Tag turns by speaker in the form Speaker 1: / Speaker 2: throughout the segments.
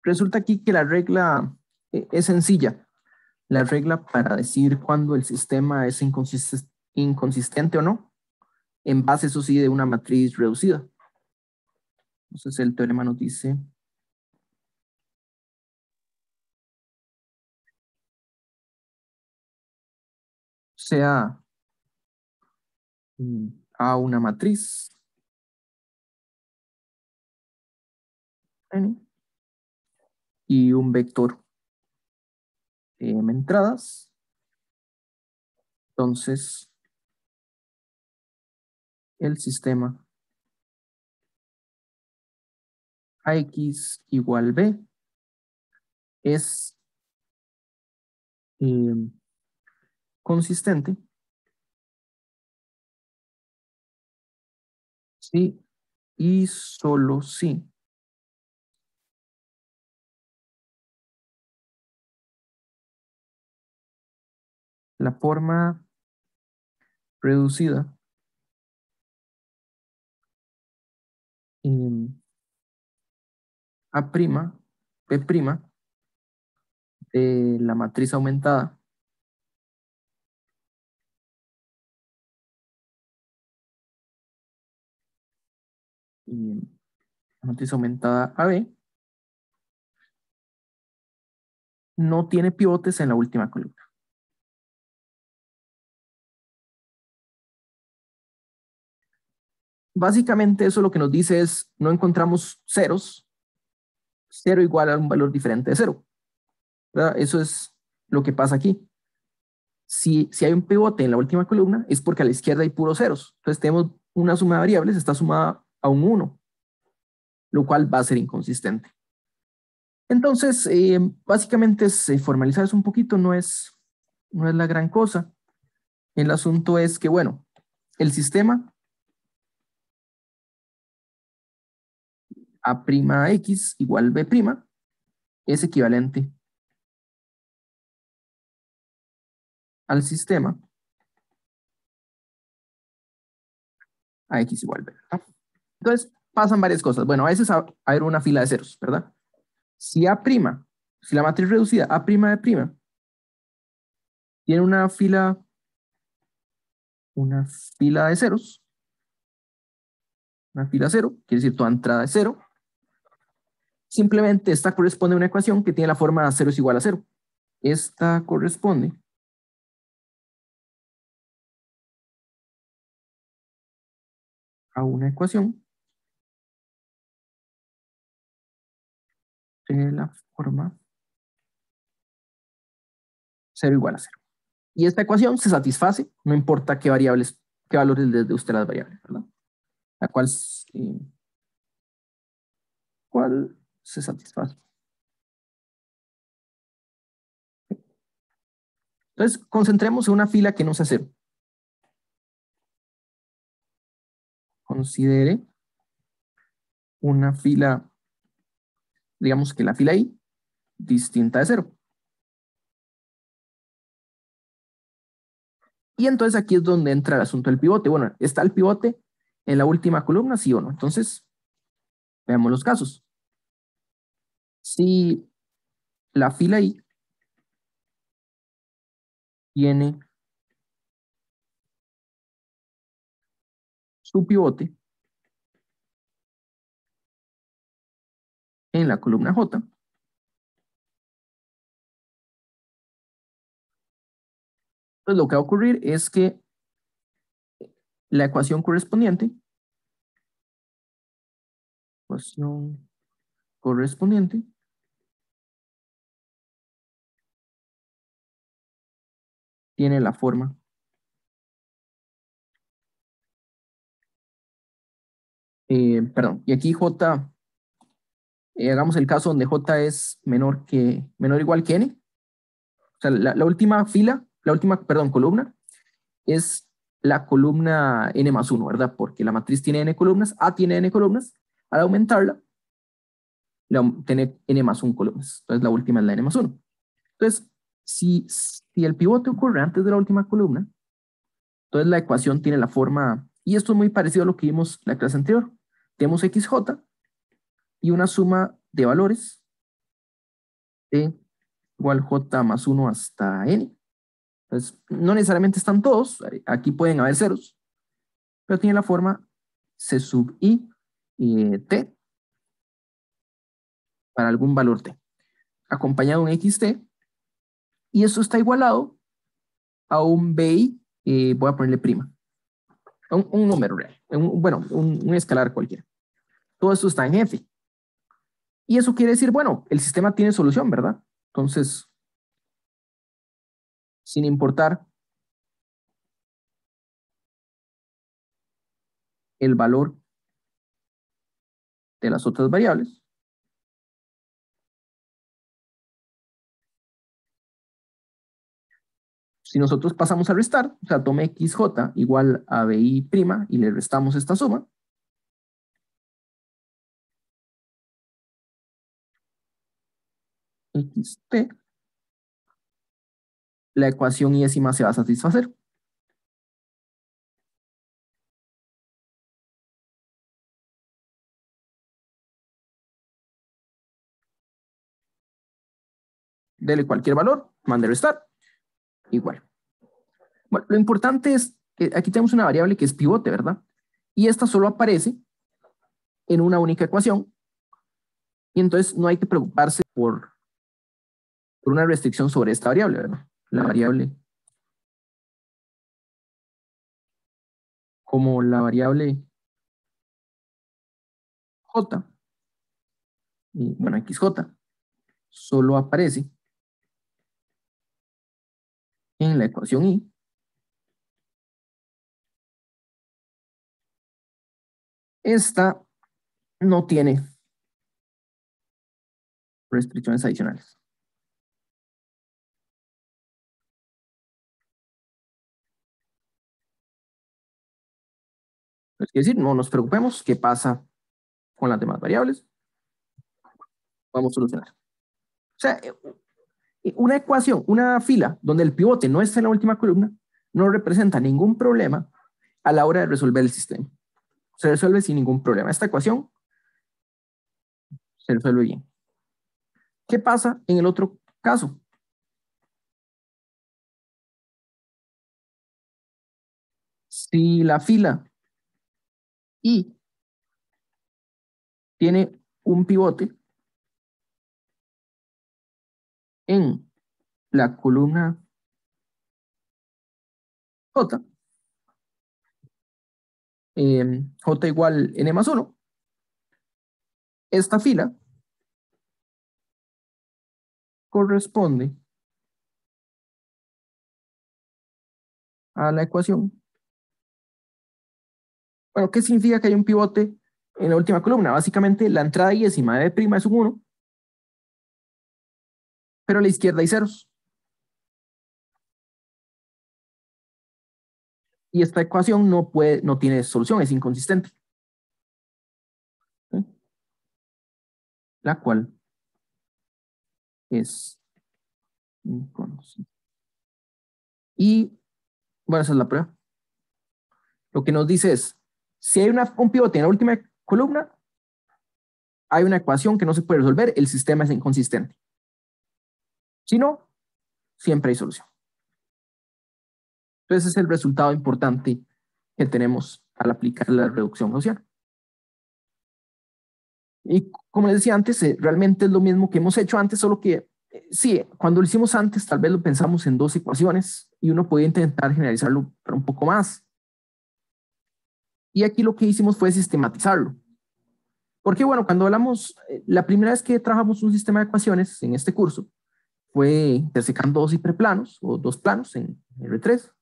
Speaker 1: Resulta aquí que la regla es sencilla. La regla para decir cuándo el sistema es inconsistente o no, en base, eso sí, de una matriz reducida. Entonces el teorema nos dice sea A una matriz N y un vector M entradas. Entonces el sistema AX igual B es consistente sí y solo si la forma reducida A', P' de la matriz aumentada y la matriz aumentada AB no tiene pivotes en la última columna. Básicamente eso lo que nos dice es no encontramos ceros, cero igual a un valor diferente de cero, ¿verdad? Eso es lo que pasa aquí. Si hay un pivote en la última columna es porque a la izquierda hay puros ceros. Entonces tenemos una suma de variables, está sumada a un 1, lo cual va a ser inconsistente. Entonces, básicamente formalizar eso un poquito, no es la gran cosa. El asunto es que, bueno, el sistema A'X igual B' es equivalente al sistema AX igual B, ¿verdad? Entonces, pasan varias cosas. Bueno, a veces va a haber una fila de ceros, ¿verdad? Si la matriz reducida A'B' tiene una fila de ceros, una fila cero, quiere decir toda entrada es cero, simplemente esta corresponde a una ecuación que tiene la forma 0 es igual a 0. Esta corresponde a una ecuación de la forma 0 igual a 0. Y esta ecuación se satisface, no importa qué valores les dé usted las variables, ¿verdad? La cual se satisface. Entonces, concentremos en una fila que no sea cero. Considere una fila, digamos que la fila I, distinta de cero. Y entonces aquí es donde entra el asunto del pivote. Bueno, ¿está el pivote en la última columna, sí o no? Entonces, veamos los casos. Si la fila I tiene su pivote en la columna J, pues lo que va a ocurrir es que la ecuación correspondiente tiene la forma perdón, y aquí J, hagamos el caso donde J es menor o igual que N. O sea, la última fila, columna, es la columna N más 1, ¿verdad? Porque la matriz tiene N columnas, A tiene N columnas, al aumentarla, tiene N más 1 columnas. Entonces la última es la N más 1. Entonces, si el pivote ocurre antes de la última columna, entonces la ecuación tiene la forma, y esto es muy parecido a lo que vimos en la clase anterior. Tenemos XJ y una suma de valores t igual j más 1 hasta n. Entonces, no necesariamente están todos, aquí pueden haber ceros, pero tiene la forma c sub i t para algún valor t, acompañado de un xt, y eso está igualado a un bi, voy a ponerle prima, un número real, bueno, un escalar cualquiera. Todo esto está en f. Y eso quiere decir, bueno, el sistema tiene solución, ¿verdad? Entonces, sin importar el valor de las otras variables, si nosotros pasamos a restar, o sea, tome xj igual a bi' y le restamos esta suma, xt, la ecuación iésima se va a satisfacer. Dele cualquier valor, mande restar, igual. Bueno, lo importante es que aquí tenemos una variable que es pivote, ¿verdad? Y esta solo aparece en una única ecuación, y entonces no hay que preocuparse por una restricción sobre esta variable, ¿verdad? La variable, como la variable j, bueno, xj, solo aparece en la ecuación y, esta no tiene restricciones adicionales. Es decir, no nos preocupemos qué pasa con las demás variables, vamos a solucionar. O sea, una ecuación, una fila donde el pivote no está en la última columna, no representa ningún problema a la hora de resolver el sistema. Se resuelve sin ningún problema. Esta ecuación se resuelve bien. ¿Qué pasa en el otro caso? Si la fila I tiene un pivote en la columna J, J igual N más 1, esta fila corresponde a la ecuación. Bueno, ¿qué significa que hay un pivote en la última columna? Básicamente la entrada iésima de B' es un 1, pero a la izquierda hay ceros. Y esta ecuación no tiene solución, es inconsistente. ¿Sí? La cual es inconsistente. Y bueno, esa es la prueba. Lo que nos dice es, si hay un pivote en la última columna, hay una ecuación que no se puede resolver, el sistema es inconsistente. Si no, siempre hay solución. Entonces, ese es el resultado importante que tenemos al aplicar la reducción gaussiana. Y como les decía antes, realmente es lo mismo que hemos hecho antes, solo que sí, cuando lo hicimos antes, tal vez lo pensamos en dos ecuaciones y uno podía intentar generalizarlo para un poco más. Y aquí lo que hicimos fue sistematizarlo. Porque bueno, cuando hablamos, la primera vez que trabajamos un sistema de ecuaciones en este curso fue intersecando dos hiperplanos o dos planos en R3.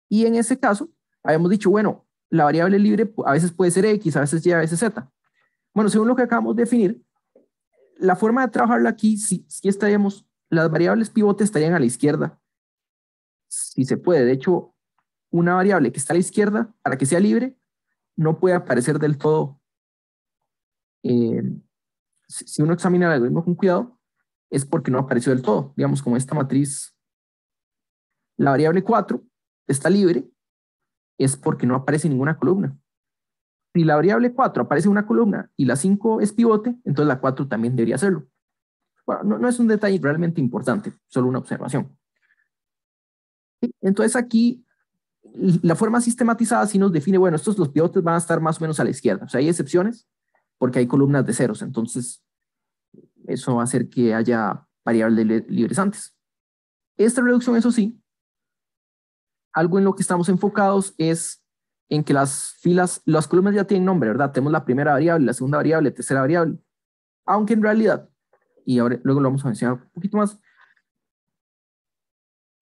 Speaker 1: Y en ese caso, habíamos dicho, bueno, la variable libre a veces puede ser X, a veces Y, a veces Z. Bueno, según lo que acabamos de definir, la forma de trabajarlo aquí, si estaríamos, las variables pivote estarían a la izquierda, si se puede. De hecho, una variable que está a la izquierda, para que sea libre, no puede aparecer del todo. Si uno examina el algoritmo con cuidado, es porque no apareció del todo. Digamos, como esta matriz, la variable 4 está libre, es porque no aparece ninguna columna. Si la variable 4 aparece en una columna y la 5 es pivote, entonces la 4 también debería hacerlo. Bueno, no es un detalle realmente importante, solo una observación. Entonces aquí la forma sistematizada sí nos define, bueno, estos los pivotes van a estar más o menos a la izquierda. O sea, hay excepciones porque hay columnas de ceros. Entonces, eso va a hacer que haya variables libres antes. Esta reducción, eso sí, algo en lo que estamos enfocados es en que las filas, las columnas ya tienen nombre, ¿verdad? Tenemos la primera variable, la segunda variable, la tercera variable. Aunque en realidad, y ahora luego lo vamos a mencionar un poquito más,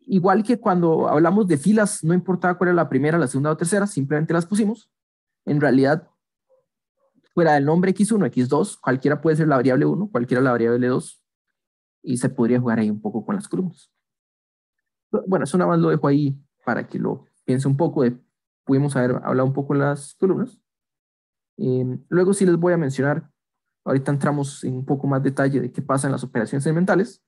Speaker 1: igual que cuando hablamos de filas, no importaba cuál era la primera, la segunda o tercera, simplemente las pusimos. En realidad, fuera del nombre x1, x2, cualquiera puede ser la variable 1, cualquiera la variable 2, y se podría jugar ahí un poco con las columnas. Bueno, eso nada más lo dejo ahí para que lo piense un poco. Pudimos haber hablado un poco de las columnas. Luego sí les voy a mencionar, ahorita entramos en un poco más detalle de qué pasa en las operaciones elementales,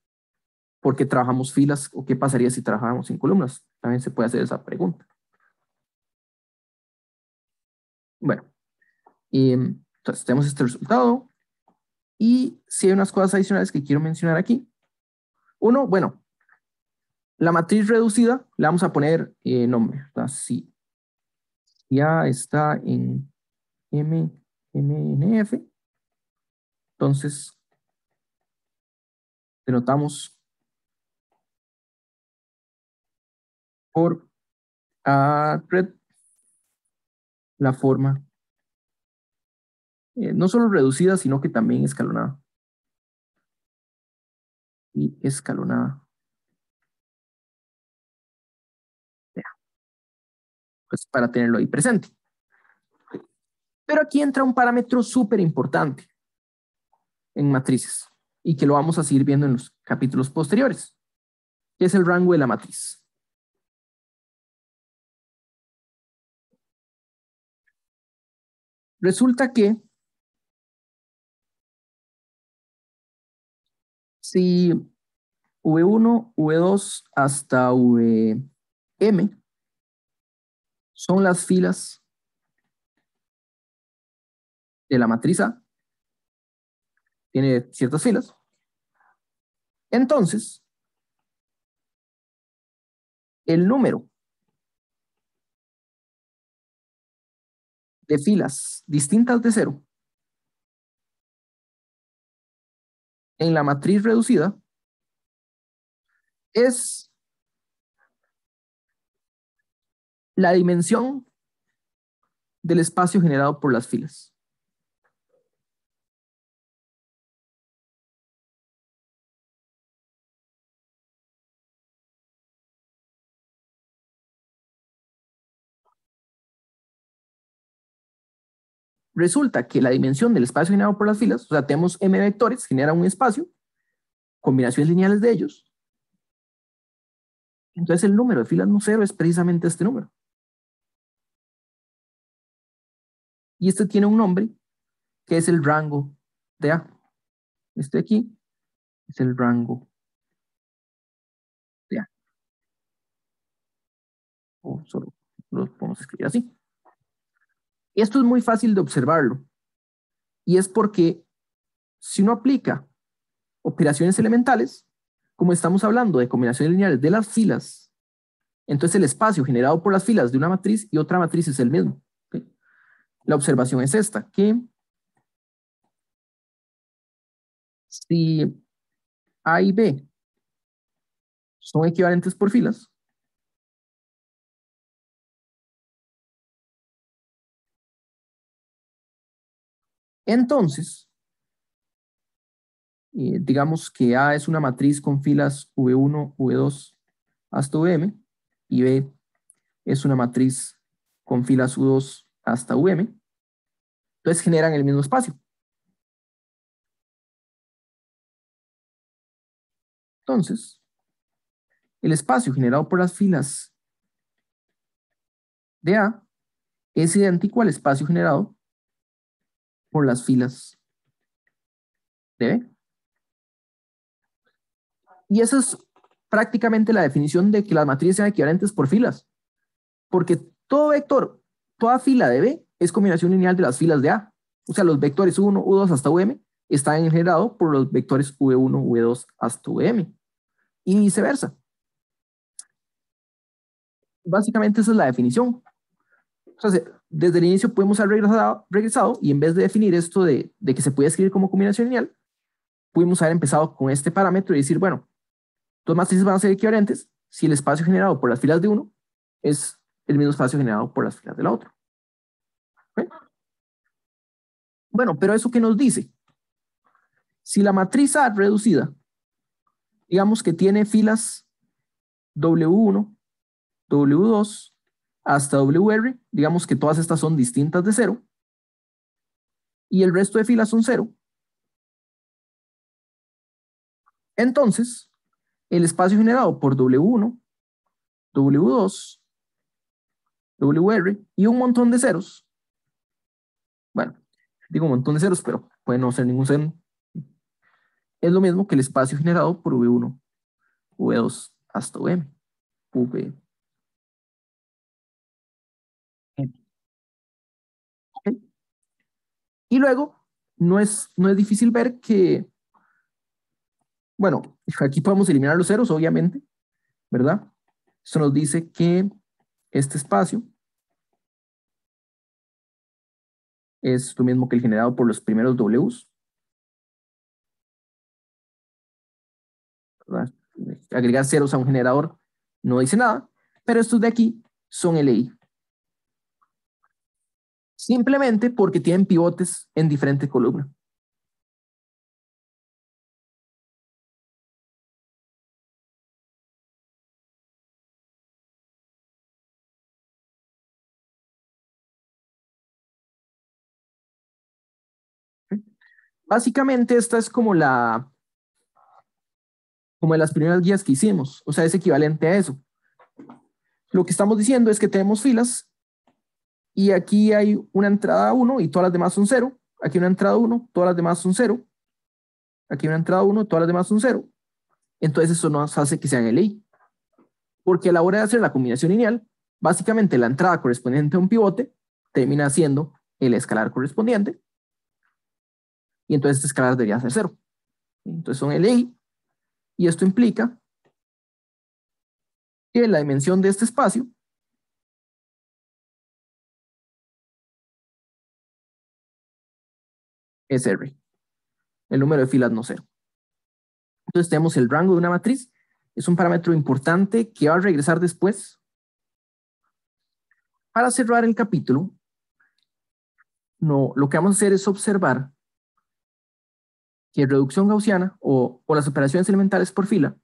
Speaker 1: por qué trabajamos filas o qué pasaría si trabajáramos en columnas. También se puede hacer esa pregunta. Bueno, entonces tenemos este resultado y si hay unas cosas adicionales que quiero mencionar aquí. Uno, bueno, la matriz reducida le vamos a poner nombre. Si ya está en MNF, entonces denotamos por red la forma no solo reducida, sino que también escalonada. Y escalonada. Ya, pues para tenerlo ahí presente. Pero aquí entra un parámetro súper importante en matrices y que lo vamos a seguir viendo en los capítulos posteriores, que es el rango de la matriz. Resulta que si V1, V2 hasta Vm son las filas de la matriz A, tiene ciertas filas, entonces el número de filas distintas de cero en la matriz reducida es la dimensión del espacio generado por las filas. Resulta que la dimensión del espacio generado por las filas, o sea, tenemos m vectores, genera un espacio, combinaciones lineales de ellos. Entonces el número de filas no cero es precisamente este número. Y este tiene un nombre que es el rango de A. Este aquí es el rango de A. O solo lo podemos escribir así. Y esto es muy fácil de observarlo. Y es porque si uno aplica operaciones elementales, como estamos hablando de combinaciones lineales de las filas, entonces el espacio generado por las filas de una matriz y otra matriz es el mismo. ¿Okay? La observación es esta, que si A y B son equivalentes por filas, entonces, digamos que A es una matriz con filas V1, V2 hasta Vm, y B es una matriz con filas U2 hasta Vm, entonces generan el mismo espacio. Entonces, el espacio generado por las filas de A es idéntico al espacio generado por las filas de B. Y esa es prácticamente la definición de que las matrices sean equivalentes por filas. Porque todo vector, toda fila de B es combinación lineal de las filas de A. O sea, los vectores U1, U2 hasta UM está generado por los vectores v1, v2 hasta vm y viceversa. Básicamente esa es la definición. O sea, desde el inicio podemos haber regresado y en vez de definir esto de que se puede escribir como combinación lineal, pudimos haber empezado con este parámetro y decir, bueno, dos matrices van a ser equivalentes si el espacio generado por las filas de uno es el mismo espacio generado por las filas de la otra. ¿Okay? Bueno, pero ¿eso qué nos dice? Si la matriz A reducida, digamos que tiene filas W1, W2 hasta WR, digamos que todas estas son distintas de 0, y el resto de filas son 0, entonces el espacio generado por W1, W2, WR y un montón de ceros, bueno, digo un montón de ceros, pero puede no ser ningún cero, es lo mismo que el espacio generado por V1, V2 hasta VM. V. Okay. Y luego, no es difícil ver que, bueno, aquí podemos eliminar los ceros, obviamente, ¿verdad? Esto nos dice que este espacio es lo mismo que el generado por los primeros Ws, ¿verdad? Agregar ceros a un generador no dice nada, pero estos de aquí son LI. Simplemente porque tienen pivotes en diferentes columnas. Básicamente esta es como de las primeras guías que hicimos, o sea, es equivalente a eso. Lo que estamos diciendo es que tenemos filas y aquí hay una entrada 1 y todas las demás son 0. Aquí una entrada 1, todas las demás son 0. Aquí una entrada 1, todas las demás son 0. Entonces eso nos hace que sean LI. Porque a la hora de hacer la combinación lineal, básicamente la entrada correspondiente a un pivote termina siendo el escalar correspondiente y entonces este escalar debería ser 0. Entonces son LI y esto implica que la dimensión de este espacio es R, el número de filas no 0. Entonces tenemos el rango de una matriz, es un parámetro importante que va a regresar después. Para cerrar el capítulo, no, lo que vamos a hacer es observar que reducción gaussiana o las operaciones elementales por fila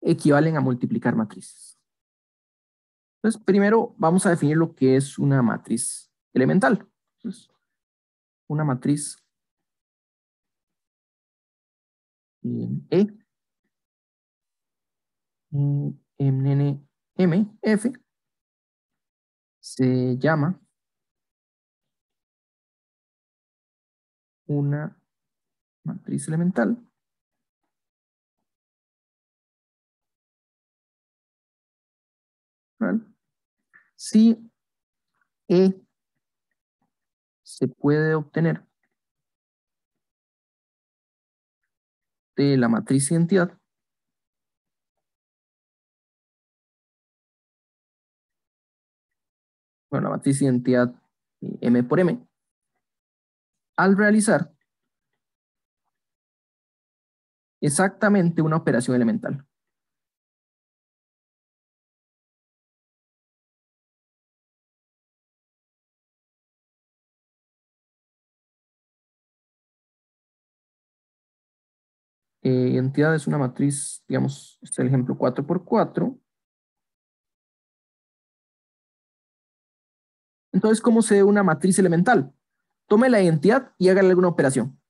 Speaker 1: equivalen a multiplicar matrices. Entonces, primero vamos a definir lo que es una matriz elemental. Entonces, una matriz E, N, M, F, se llama una matriz elemental ¿vale? Si E se puede obtener de la matriz identidad, bueno, la matriz identidad M por M, al realizar exactamente una operación elemental. Identidad es una matriz, digamos, este es el ejemplo 4 por 4. Entonces, ¿cómo se ve una matriz elemental? Tome la identidad y hágale alguna operación.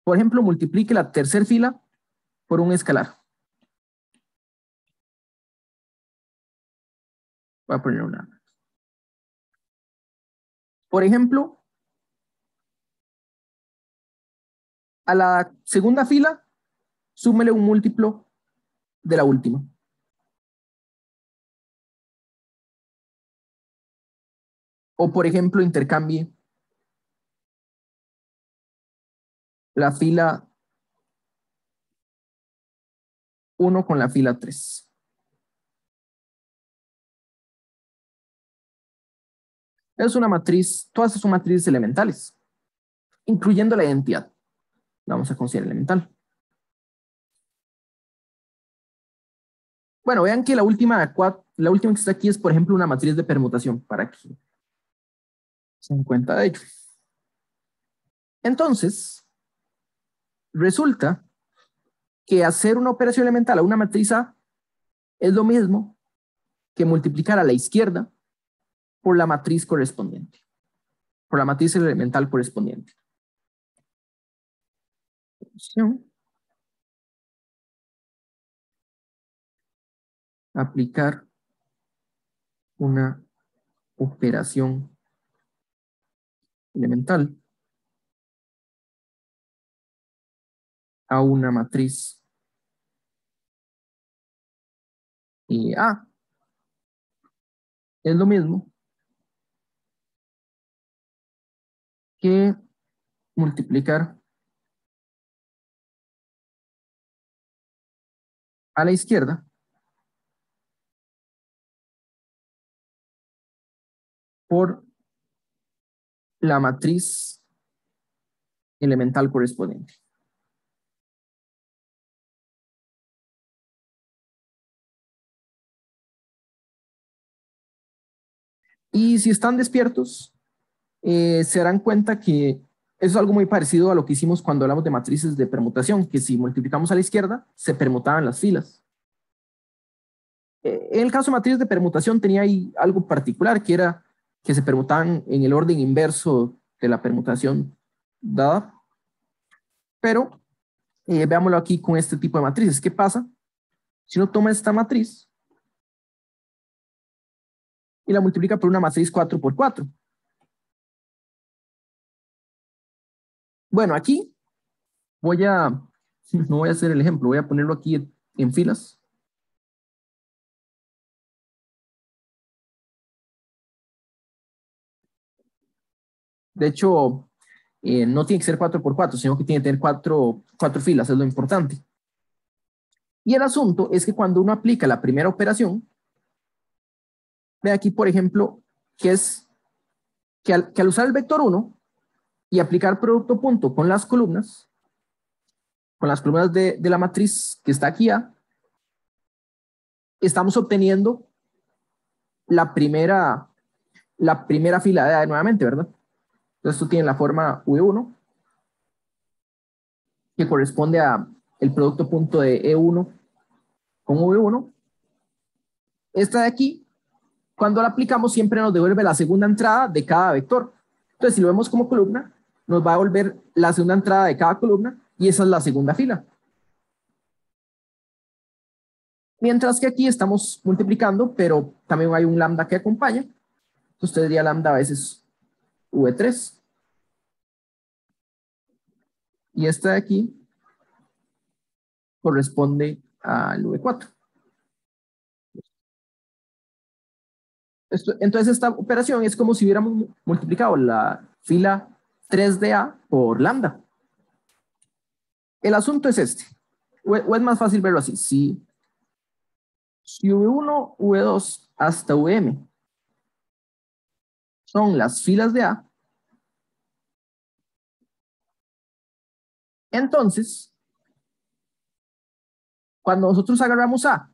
Speaker 1: Por ejemplo, multiplique la tercera fila por un escalar. Voy a poner una. Por ejemplo, a la segunda fila, súmele un múltiplo de la última. O, por ejemplo, intercambie la fila 1 con la fila 3. Es una matriz, todas son matrices elementales, incluyendo la identidad. La vamos a considerar elemental. Bueno, vean que la última que está aquí es, por ejemplo, una matriz de permutación, para que se den cuenta de ello. Entonces, resulta que hacer una operación elemental a una matriz A es lo mismo que multiplicar a la izquierda por la matriz correspondiente, por la matriz elemental correspondiente. Aplicar una operación elemental a una matriz A es lo mismo que multiplicar a la izquierda por la matriz elemental correspondiente. Y si están despiertos, se darán cuenta que eso es algo muy parecido a lo que hicimos cuando hablamos de matrices de permutación, que si multiplicamos a la izquierda, se permutaban las filas. En el caso de matrices de permutación tenía ahí algo particular, que era que se permutaban en el orden inverso de la permutación dada. Pero veámoslo aquí con este tipo de matrices. ¿Qué pasa? Si uno toma esta matriz y la multiplica por una matriz 4 por 4. Bueno, aquí no voy a hacer el ejemplo, voy a ponerlo aquí en filas. De hecho, no tiene que ser 4 por 4, sino que tiene que tener cuatro filas, es lo importante. Y el asunto es que cuando uno aplica la primera operación, ve aquí, por ejemplo, que es que al usar el vector 1 y aplicar producto punto con las columnas de la matriz que está aquí A, estamos obteniendo la primera fila de A nuevamente, ¿verdad? Entonces esto tiene la forma V1, que corresponde a el producto punto de E1 con V1. Esta de aquí, cuando la aplicamos, siempre nos devuelve la segunda entrada de cada vector. Entonces, si lo vemos como columna, nos va a devolver la segunda entrada de cada columna y esa es la segunda fila. Mientras que aquí estamos multiplicando, pero también hay un lambda que acompaña. Entonces, usted diría lambda a veces V3. Y esta de aquí corresponde al V4. Entonces, esta operación es como si hubiéramos multiplicado la fila 3 de A por lambda. El asunto es este. O es más fácil verlo así. Si V1, V2 hasta Vm son las filas de A, entonces, cuando nosotros agarramos A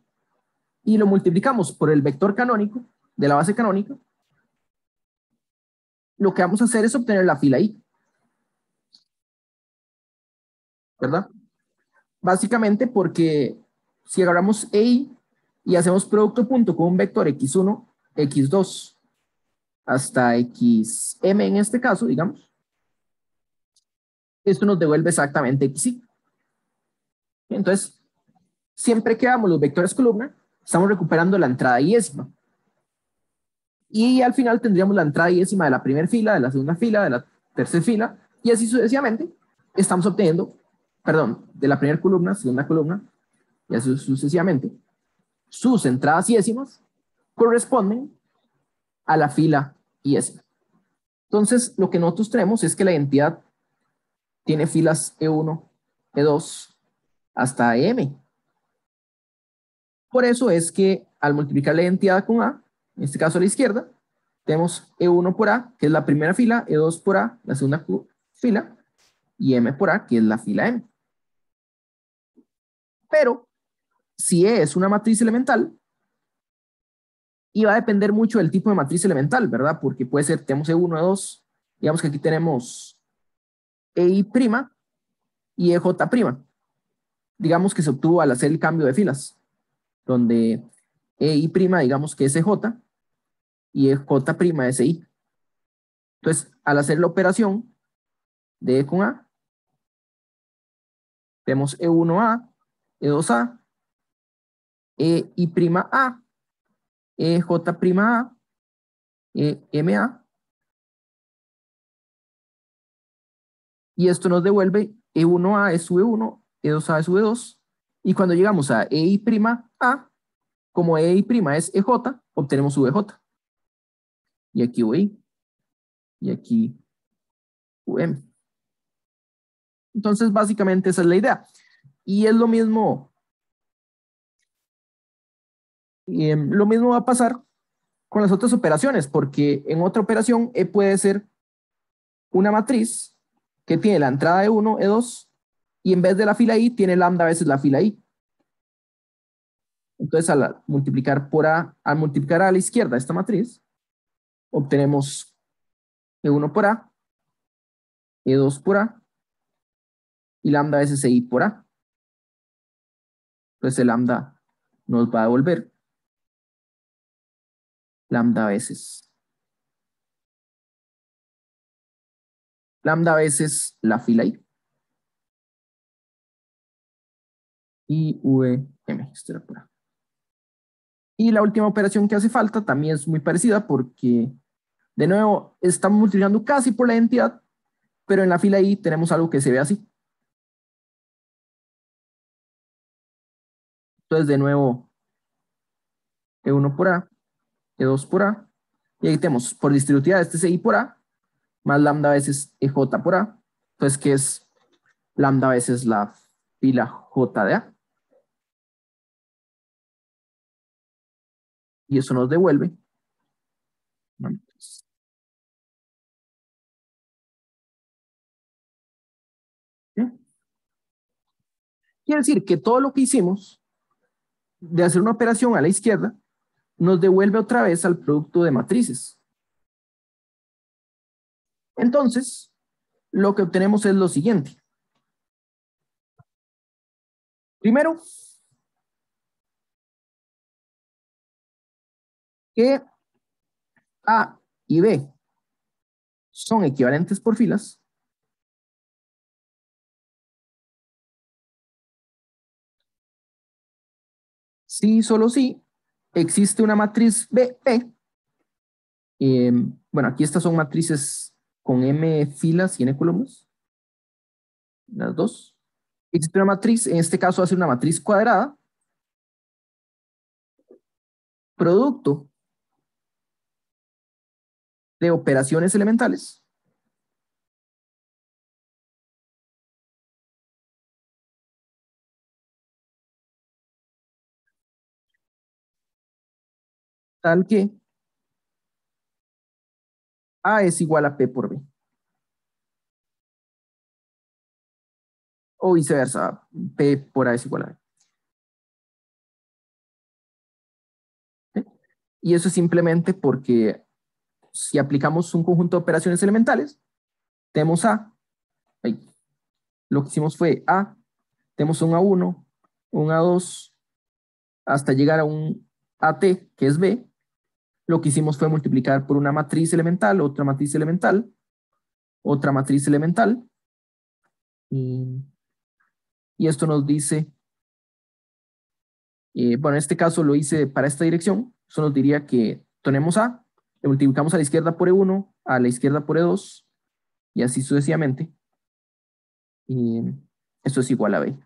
Speaker 1: y lo multiplicamos por el vector canónico de la base canónica, lo que vamos a hacer es obtener la fila I, ¿verdad? Básicamente porque si agarramos EI y hacemos producto punto con un vector X1, X2 hasta XM en este caso, digamos, esto nos devuelve exactamente XI. Entonces, siempre que damos los vectores columna, estamos recuperando la entrada iésima. Y al final tendríamos la entrada iésima de la primera fila, de la segunda fila, de la tercera fila, y así sucesivamente estamos obteniendo, perdón, de la primera columna, segunda columna, y así sucesivamente. Sus entradas iésimas corresponden a la fila iésima. Entonces, lo que nosotros tenemos es que la identidad tiene filas E1, E2 hasta M. Por eso es que al multiplicar la identidad con A, en este caso a la izquierda, tenemos E1 por A, que es la primera fila, E2 por A, la segunda fila, y M por A, que es la fila M. Pero si E es una matriz elemental, y va a depender mucho del tipo de matriz elemental, ¿verdad? Porque puede ser, tenemos E1, E2, digamos que aquí tenemos EI' y EJ'. Digamos que se obtuvo al hacer el cambio de filas, donde EI', digamos que es EJ, y EJ' es EI. Entonces, al hacer la operación de E con A, tenemos E1A, E2A, EI', EJ', EMA, y esto nos devuelve E1A es V1, E2A es V2, y cuando llegamos a EI', como EI' es EJ, obtenemos VJ. Y aquí VI, y aquí VM. Entonces, básicamente esa es la idea. Y es lo mismo va a pasar con las otras operaciones, porque en otra operación E puede ser una matriz que tiene la entrada E1, E2, y en vez de la fila I, tiene lambda veces la fila I. Entonces, al multiplicar a la izquierda esta matriz, obtenemos E1 por A, E2 por A, y lambda veces I por A. Entonces, el lambda nos va a devolver lambda veces la fila I. Y VM, esto era por A. Y la última operación que hace falta también es muy parecida porque, de nuevo, estamos multiplicando casi por la identidad, pero en la fila I tenemos algo que se ve así. Entonces, de nuevo, E1 por A, E2 por A, y ahí tenemos por distributiva este es I por A, más lambda veces EJ por A, entonces que es lambda veces la fila J de A. Y eso nos devuelve. ¿Sí? Quiere decir que todo lo que hicimos de hacer una operación a la izquierda nos devuelve otra vez al producto de matrices. Entonces, lo que obtenemos es lo siguiente. Primero, que A y B son equivalentes por filas. Sí, solo sí, existe una matriz BP. Bueno, aquí estas son matrices con M filas y N columnas. Las dos. Existe una matriz, en este caso va a ser una matriz cuadrada, producto de operaciones elementales, tal que A es igual a P por B. O viceversa, P por A es igual a B. ¿Sí? Y eso es simplemente porque si aplicamos un conjunto de operaciones elementales, tenemos A, ahí, lo que hicimos fue A, tenemos un A1, un A2, hasta llegar a un AT, que es B. Lo que hicimos fue multiplicar por una matriz elemental, otra matriz elemental, otra matriz elemental. Y esto nos dice, bueno, en este caso lo hice para esta dirección. Eso nos diría que tenemos A, le multiplicamos a la izquierda por E1, a la izquierda por E2, y así sucesivamente. Y esto es igual a B.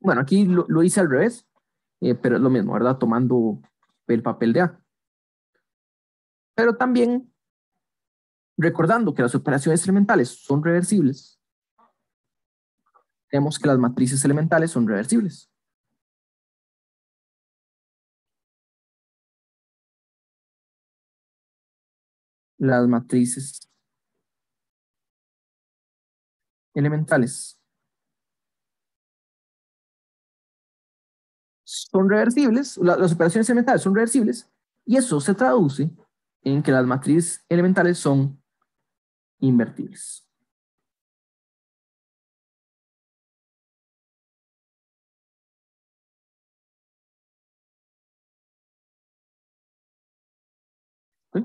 Speaker 1: Bueno, aquí lo hice al revés, pero es lo mismo, ¿verdad? Tomando el papel de A. Pero también Recordando que las operaciones elementales son reversibles, tenemos que las matrices elementales son reversibles. Las matrices elementales son reversibles, las operaciones elementales son reversibles, y eso se traduce en que las matrices elementales son invertibles. ¿Sí?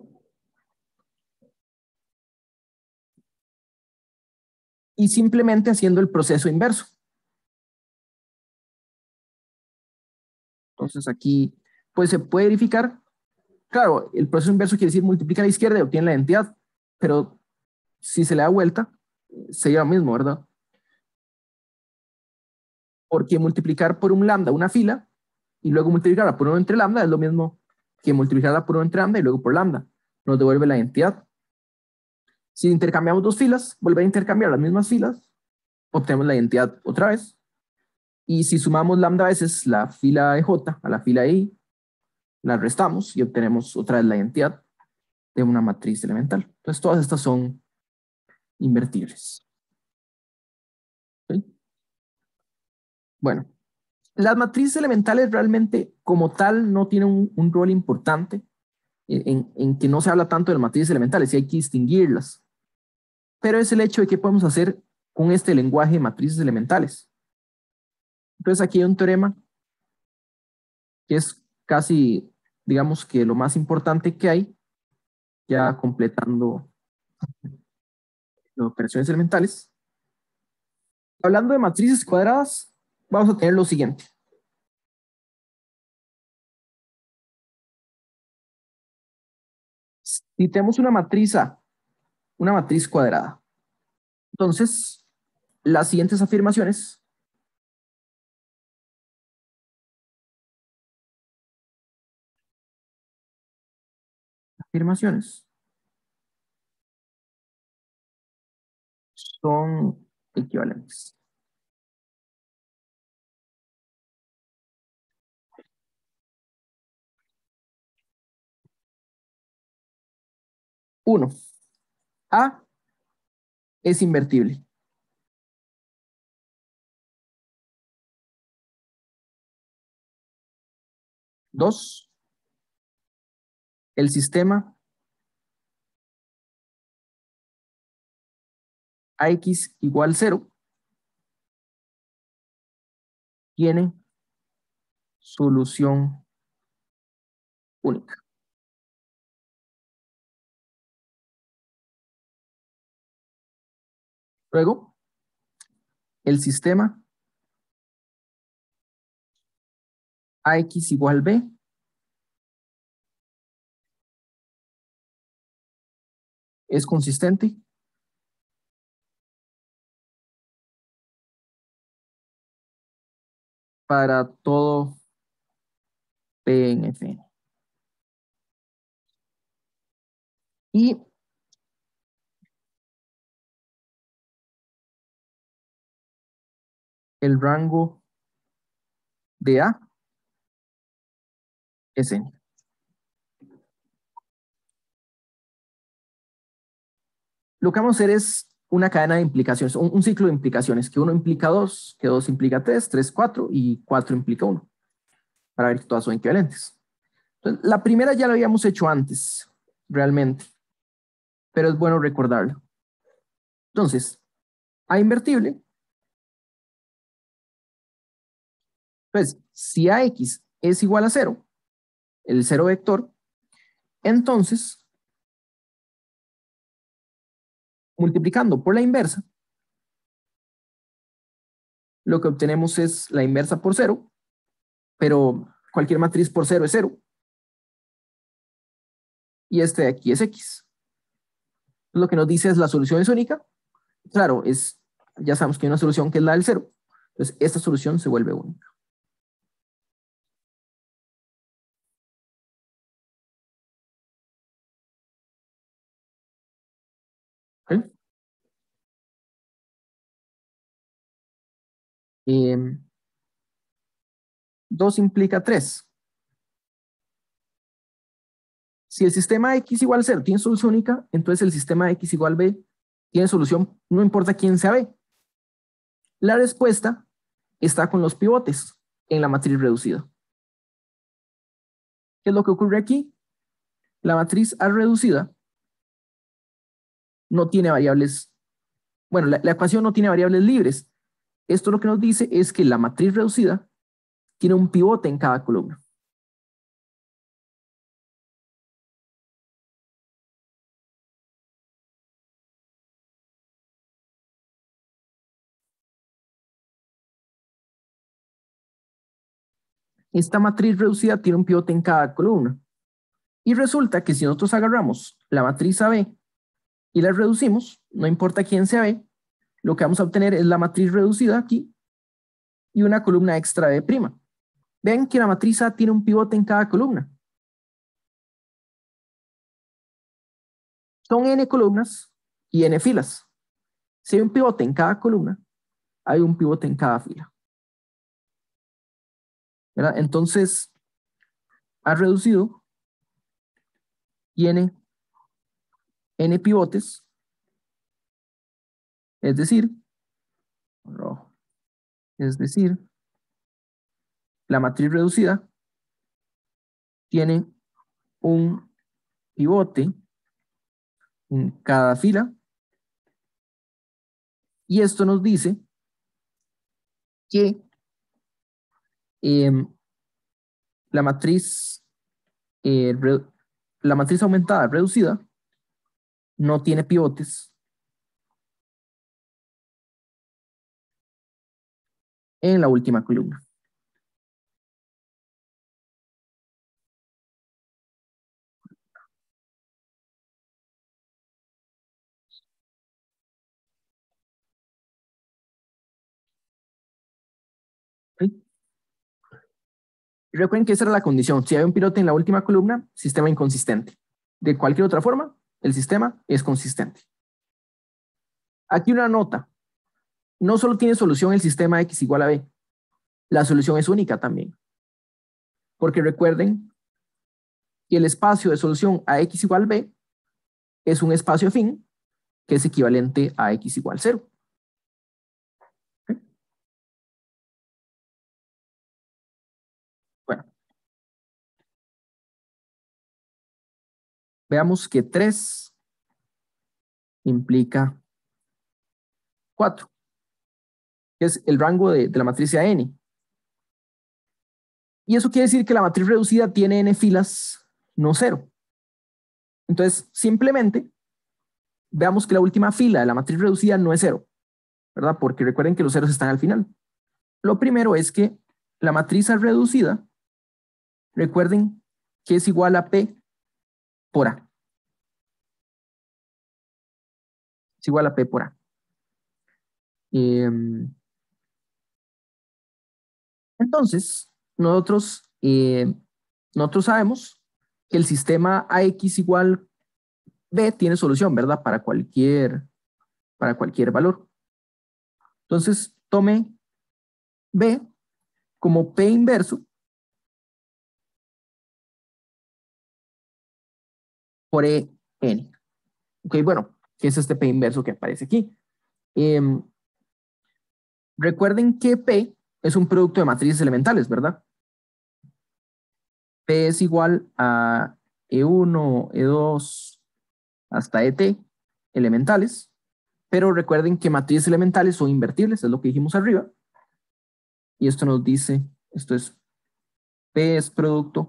Speaker 1: Y simplemente haciendo el proceso inverso. Entonces aquí pues se puede verificar, claro, el proceso inverso quiere decir multiplica a la izquierda y obtiene la identidad, pero si se le da vuelta, sería lo mismo, ¿verdad? Porque multiplicar por un lambda una fila y luego multiplicarla por uno entre lambda es lo mismo que multiplicarla por uno entre lambda y luego por lambda. Nos devuelve la identidad. Si intercambiamos dos filas, volver a intercambiar las mismas filas, obtenemos la identidad otra vez. Y si sumamos lambda veces la fila de J a la fila de I, la restamos y obtenemos otra vez la identidad de una matriz elemental. Entonces todas estas son invertibles. ¿Okay? Bueno, las matrices elementales realmente como tal no tienen un rol importante en que no se habla tanto de las matrices elementales y hay que distinguirlas. Pero es el hecho de qué podemos hacer con este lenguaje de matrices elementales. Entonces aquí hay un teorema que es casi, digamos que lo más importante que hay, ya completando las operaciones elementales. Hablando de matrices cuadradas, vamos a tener lo siguiente. Si tenemos una matriz A, una matriz cuadrada, entonces las siguientes afirmaciones son equivalentes. Uno, A es invertible. Dos, el sistema AX igual 0 tiene solución única. Luego, el sistema AX igual B es consistente para todo P en Fn. Y el rango de A es N. Lo que vamos a hacer es una cadena de implicaciones, un ciclo de implicaciones, que uno implica dos, que dos implica tres, tres, cuatro y cuatro implica uno, para ver que todas son equivalentes. Entonces, la primera ya la habíamos hecho antes, realmente, pero es bueno recordarlo. Entonces, A invertible, pues si AX es igual a cero, el cero vector, entonces, multiplicando por la inversa, lo que obtenemos es la inversa por cero, pero cualquier matriz por cero es cero, y este de aquí es X. Lo que nos dice es la solución es única. Claro, ya sabemos que hay una solución que es la del cero. Entonces, esta solución se vuelve única. Eh, 2 implica 3. Si el sistema X igual 0 tiene solución única, entonces el sistema X igual B tiene solución, no importa quién sea B. La respuesta está con los pivotes en la matriz reducida. ¿Qué es lo que ocurre aquí? La matriz A reducida no tiene variables, bueno, la ecuación no tiene variables libres. Esto lo que nos dice es que la matriz reducida tiene un pivote en cada columna. Esta matriz reducida tiene un pivote en cada columna. Y resulta que si nosotros agarramos la matriz AB y la reducimos, no importa quién sea B, lo que vamos a obtener es la matriz reducida aquí y una columna extra de prima. Ven que la matriz A tiene un pivote en cada columna. Son n columnas y n filas. Si hay un pivote en cada columna, hay un pivote en cada fila. ¿Verdad? Entonces, A reducido tiene n pivotes, es decir, la matriz reducida tiene un pivote en cada fila y esto nos dice que la matriz aumentada reducida no tiene pivotes en la última columna. ¿Sí? Recuerden que esa era la condición. Si hay un pivote en la última columna, sistema inconsistente. De cualquier otra forma, el sistema es consistente. Aquí una nota. No solo tiene solución el sistema X igual a B, la solución es única también. Porque recuerden que el espacio de solución a X igual B es un espacio afín que es equivalente a X igual 0. ¿Okay? Bueno, veamos que 3 implica 4, que es el rango de la matriz a n. Y eso quiere decir que la matriz reducida tiene n filas, no 0. Entonces, simplemente veamos que la última fila de la matriz reducida no es 0, ¿verdad? Porque recuerden que los ceros están al final. Lo primero es que la matriz reducida, recuerden que es igual a P por A. Es igual a P por A. Entonces, nosotros sabemos que el sistema AX igual B tiene solución, ¿verdad? Para cualquier valor. Entonces, tome B como P inverso por EN. Ok, bueno, ¿qué es este P inverso que aparece aquí? Recuerden que P es un producto de matrices elementales, ¿verdad? P es igual a E1, E2, hasta ET, elementales. Pero recuerden que matrices elementales son invertibles, es lo que dijimos arriba. Y esto nos dice, esto es P es producto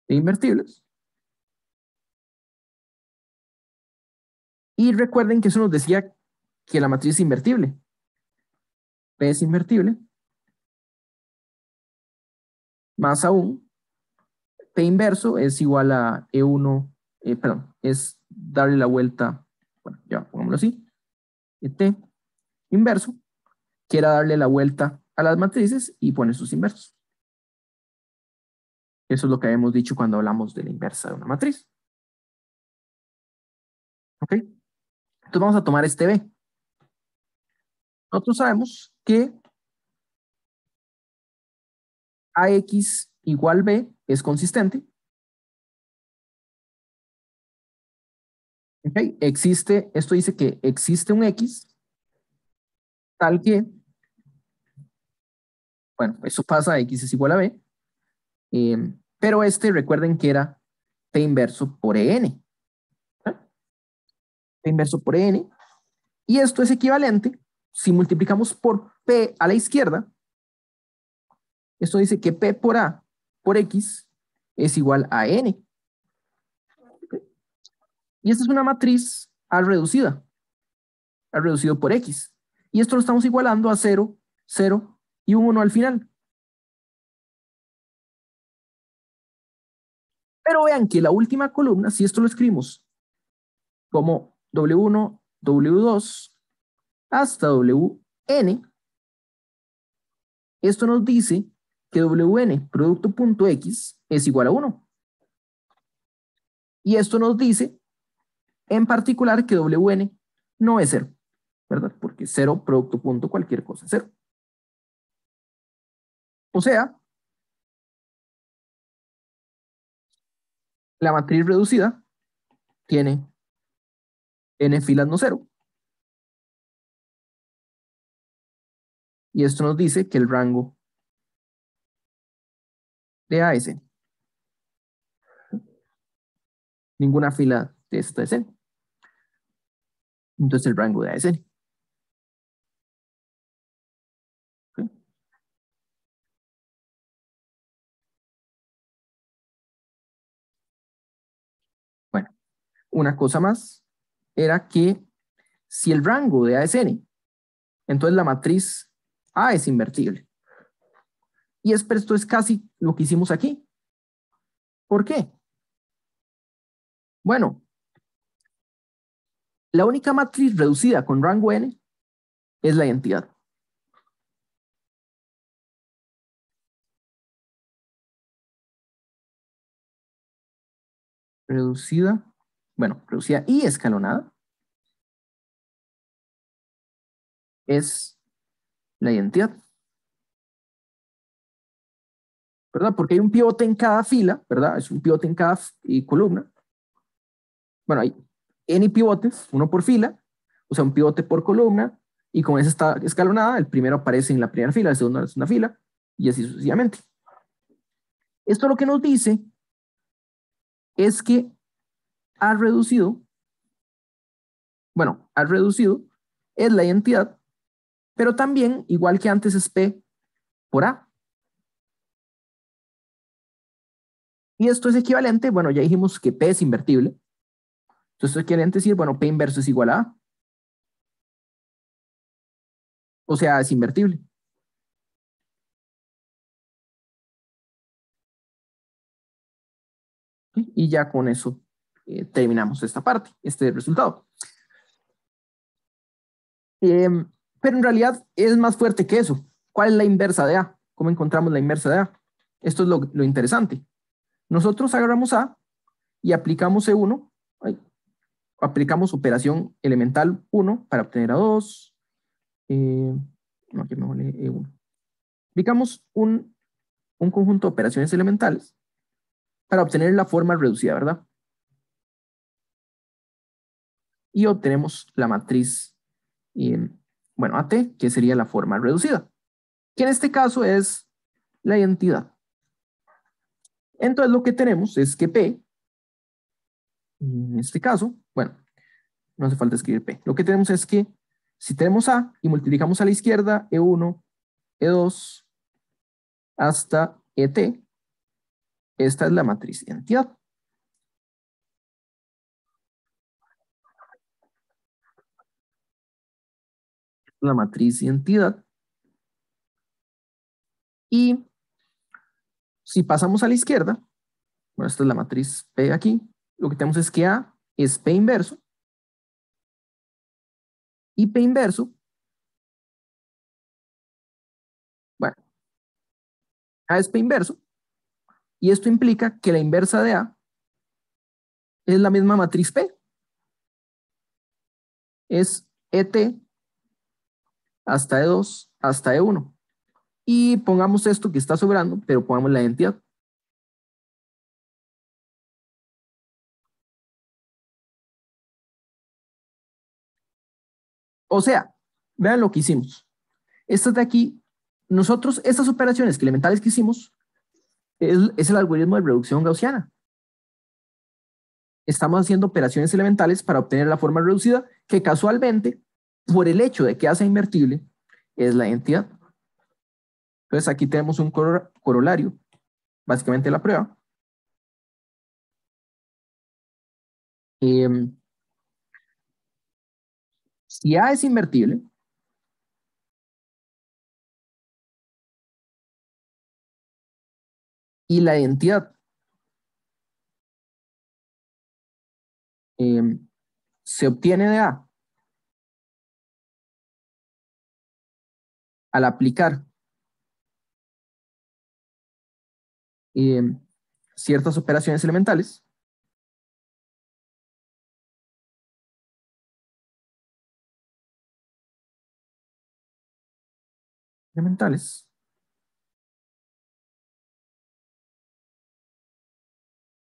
Speaker 1: de invertibles. Y recuerden que eso nos decía que la matriz es invertible. P es invertible. Más aún, P inverso es igual a E1, perdón, es darle la vuelta, bueno, ya pongámoslo así, T inverso, que era darle la vuelta a las matrices y poner sus inversos. Eso es lo que habíamos dicho cuando hablamos de la inversa de una matriz. ¿Ok? Entonces vamos a tomar este B. nosotros sabemos que AX igual B es consistente. Okay. Esto dice que existe un X tal que, bueno, eso pasa, X es igual a B, pero recuerden que era P inverso por EN. ¿Eh? P inverso por EN. Y esto es equivalente, si multiplicamos por P a la izquierda, esto dice que P por A por X es igual a N. Y esta es una matriz A reducida, A reducido por X. Y esto lo estamos igualando a 0, 0 y un 1 al final. Pero vean que la última columna, si esto lo escribimos como W1, W2 hasta WN, esto nos dice que WN producto punto X es igual a 1. Y esto nos dice en particular que WN no es 0, ¿verdad? Porque 0 producto punto cualquier cosa es 0. O sea, la matriz reducida tiene n filas no 0. Y esto nos dice que el rango de A es n. Ninguna fila de esta es n. Entonces el rango de A es n. ¿Okay? Bueno, una cosa más era que si el rango de A es n, entonces la matriz A es invertible. Y esto es casi lo que hicimos aquí. ¿Por qué? Bueno, la única matriz reducida con rango n es la identidad. Reducida, bueno, reducida y escalonada es la identidad. ¿Verdad? Porque hay un pivote en cada fila, ¿verdad? Es un pivote en cada columna. Bueno, hay n pivotes, uno por fila, o sea, un pivote por columna, y con esa está escalonada, el primero aparece en la primera fila, el segundo en la segunda fila, y así sucesivamente. Esto lo que nos dice es que A reducido, bueno, A reducido es la identidad, pero también, igual que antes, es P por A. Y esto es equivalente, bueno, ya dijimos que P es invertible, entonces esto es equivalente a decir, bueno, P inverso es igual a A, o sea, es invertible. ¿Sí? Y ya con eso terminamos esta parte, este resultado. Pero en realidad es más fuerte que eso. ¿Cuál es la inversa de A? ¿Cómo encontramos la inversa de A? Esto es lo interesante. Nosotros agarramos A y aplicamos C1, aplicamos operación elemental 1 para obtener A2. No, aquí me vale E1. Aplicamos un conjunto de operaciones elementales para obtener la forma reducida, ¿verdad? Y obtenemos la matriz, bueno, AT, que sería la forma reducida, que en este caso es la identidad. Entonces lo que tenemos es que P, en este caso, bueno, no hace falta escribir P. Lo que tenemos es que si tenemos A y multiplicamos a la izquierda E1, E2 hasta ET, esta es la matriz identidad. La matriz identidad. Y si pasamos a la izquierda, bueno, esta es la matriz P aquí, lo que tenemos es que A es P inverso y P inverso, bueno, A es P inverso, y esto implica que la inversa de A es la misma matriz P, es ET hasta E2, hasta E1. Y pongamos esto que está sobrando, pero pongamos la identidad. O sea, vean lo que hicimos. Estas de aquí, nosotros, estas operaciones elementales que hicimos, es el algoritmo de reducción gaussiana. Estamos haciendo operaciones elementales para obtener la forma reducida, que casualmente, por el hecho de que hace invertible, es la identidad. Entonces aquí tenemos un corolario, básicamente la prueba. Eh, si A es invertible, y la identidad eh, se obtiene de A al aplicar eh, ciertas operaciones elementales,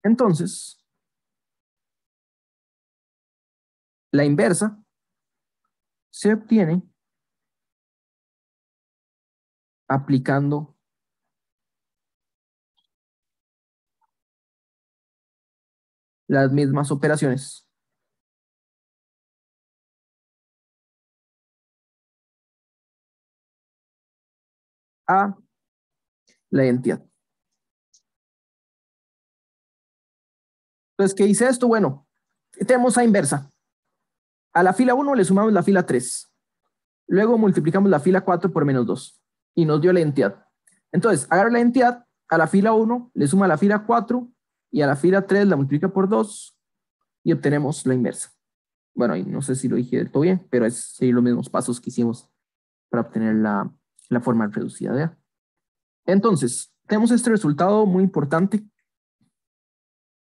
Speaker 1: entonces la inversa se obtiene aplicando las mismas operaciones a la identidad. Entonces, ¿qué dice esto? Bueno, tenemos A inversa. A la fila 1 le sumamos la fila 3. Luego multiplicamos la fila 4 por menos 2 y nos dio la identidad. Entonces, agarra la identidad, a la fila 1 le suma la fila 4 y a la fila 3 la multiplica por 2 y obtenemos la inversa. Bueno, y no sé si lo dije del todo bien, pero es seguir los mismos pasos que hicimos para obtener la forma reducida de A. Entonces, tenemos este resultado muy importante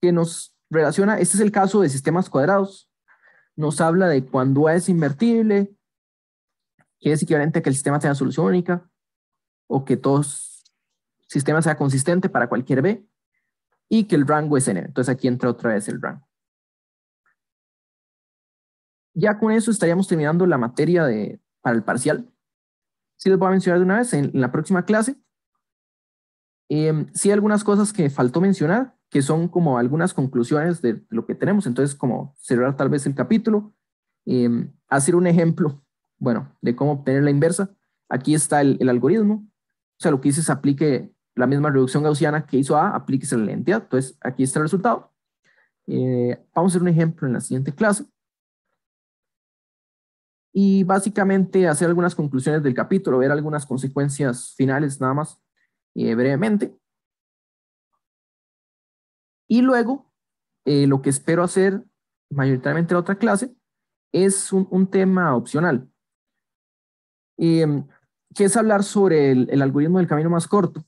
Speaker 1: que nos relaciona, este es el caso de sistemas cuadrados, nos habla de cuando A es invertible, que es equivalente a que el sistema tenga solución única, o que todo sistema sea consistente para cualquier B, y que el rango es N. Entonces aquí entra otra vez el rango. Ya con eso estaríamos terminando la materia para el parcial. Sí les voy a mencionar de una vez en la próxima clase. Sí hay algunas cosas que faltó mencionar, que son como algunas conclusiones de lo que tenemos. Entonces, como cerrar tal vez el capítulo, hacer un ejemplo, bueno, de cómo obtener la inversa. Aquí está el algoritmo. O sea, lo que hice es aplique la misma reducción gaussiana que hizo A, aplíquese la identidad. Entonces, aquí está el resultado. Vamos a hacer un ejemplo en la siguiente clase. Y básicamente hacer algunas conclusiones del capítulo, ver algunas consecuencias finales nada más, brevemente. Y luego, lo que espero hacer mayoritariamente en la otra clase es un tema opcional, eh, que es hablar sobre el algoritmo del camino más corto.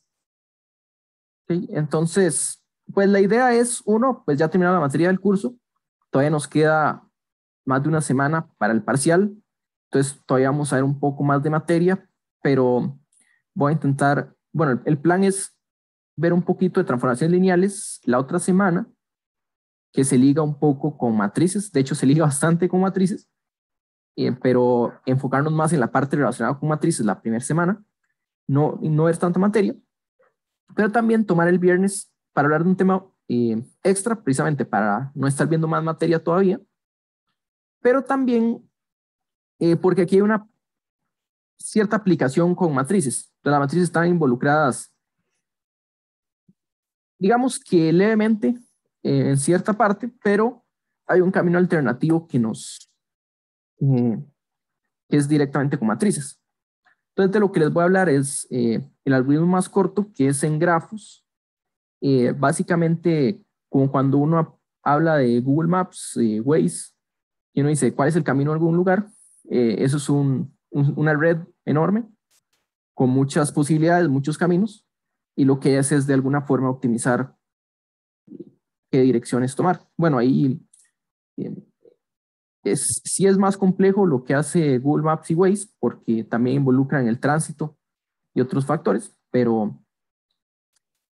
Speaker 1: ¿Sí? Entonces, pues la idea es, uno, pues ya terminado la materia del curso, todavía nos queda más de una semana para el parcial, entonces todavía vamos a ver un poco más de materia, pero voy a intentar, bueno, el plan es ver un poquito de transformaciones lineales la otra semana, que se liga un poco con matrices, de hecho se liga bastante con matrices, pero enfocarnos más en la parte relacionada con matrices la primera semana, no ver tanta materia, pero también tomar el viernes para hablar de un tema extra, precisamente para no estar viendo más materia todavía, pero también porque aquí hay una cierta aplicación con matrices. Entonces, las matrices están involucradas, digamos que levemente, en cierta parte, pero hay un camino alternativo eh, que es directamente con matrices. Entonces, de lo que les voy a hablar es el algoritmo más corto, que es en grafos. Básicamente, como cuando uno habla de Google Maps, Waze, y uno dice cuál es el camino a algún lugar, eso es una red enorme con muchas posibilidades, muchos caminos, y lo que hace es de alguna forma optimizar qué direcciones tomar. Bueno, ahí sí es más complejo lo que hace Google Maps y Waze, porque también involucran el tránsito y otros factores, pero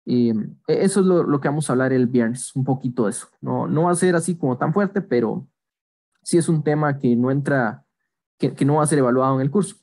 Speaker 1: eso es lo que vamos a hablar el viernes, un poquito de eso. No, no va a ser así como tan fuerte, pero sí es un tema que no entra, que no va a ser evaluado en el curso.